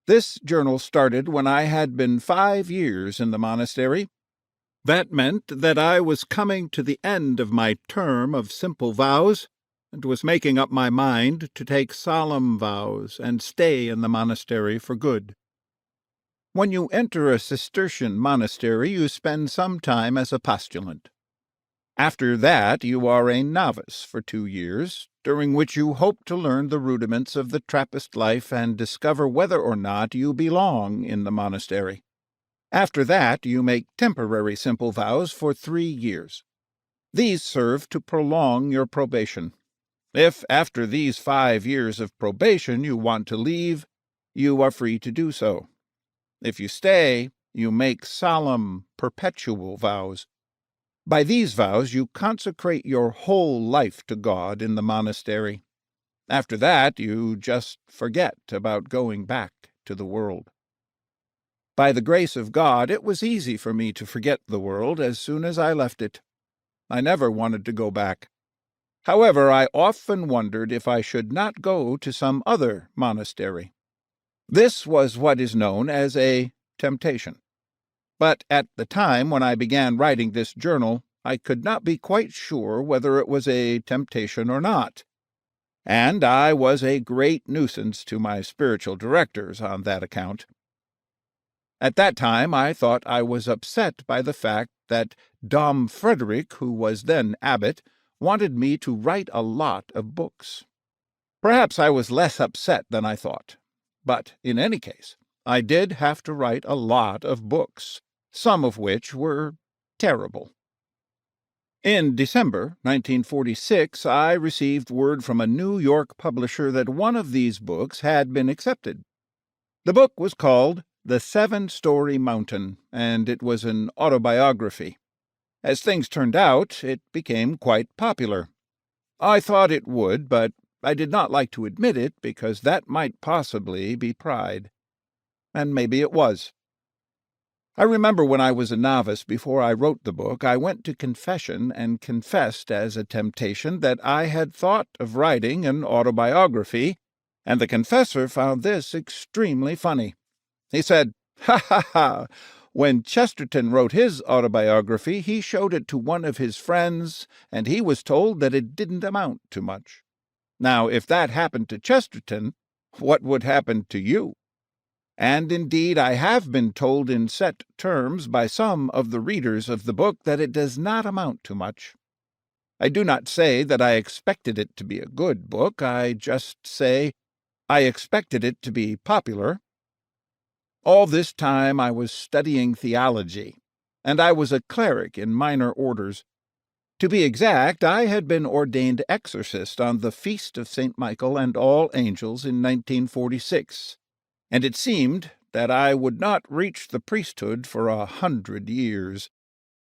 This journal started when I had been 5 years in the monastery. That meant that I was coming to the end of my term of simple vows, and was making up my mind to take solemn vows and stay in the monastery for good. When you enter a Cistercian monastery, you spend some time as a postulant. After that, you are a novice for 2 years, during which you hope to learn the rudiments of the Trappist life and discover whether or not you belong in the monastery. After that, you make temporary simple vows for 3 years. These serve to prolong your probation. If, after these 5 years of probation, you want to leave, you are free to do so. If you stay, you make solemn, perpetual vows. By these vows you consecrate your whole life to God in the monastery. After that, you just forget about going back to the world. By the grace of God, it was easy for me to forget the world as soon as I left it. I never wanted to go back. However, I often wondered if I should not go to some other monastery. This was what is known as a temptation. But at the time when I began writing this journal, I could not be quite sure whether it was a temptation or not, and I was a great nuisance to my spiritual directors on that account. At that time I thought I was upset by the fact that Dom Frederick, who was then abbot, wanted me to write a lot of books. Perhaps I was less upset than I thought, but in any case, I did have to write a lot of books, some of which were terrible. In December 1946, I received word from a New York publisher that one of these books had been accepted. The book was called The 7-Story Mountain, and it was an autobiography. As things turned out, it became quite popular. I thought it would, but I did not like to admit it because that might possibly be pride. And maybe it was. I remember when I was a novice before I wrote the book, I went to confession and confessed as a temptation that I had thought of writing an autobiography, and the confessor found this extremely funny. He said, "Ha, ha, ha! When Chesterton wrote his autobiography, he showed it to one of his friends, and he was told that it didn't amount to much. Now, if that happened to Chesterton, what would happen to you?" And indeed I have been told in set terms by some of the readers of the book that it does not amount to much. I do not say that I expected it to be a good book. I just say I expected it to be popular. All this time I was studying theology, and I was a cleric in minor orders. To be exact, I had been ordained exorcist on the Feast of St. Michael and All Angels in 1946, and it seemed that I would not reach the priesthood for 100 years.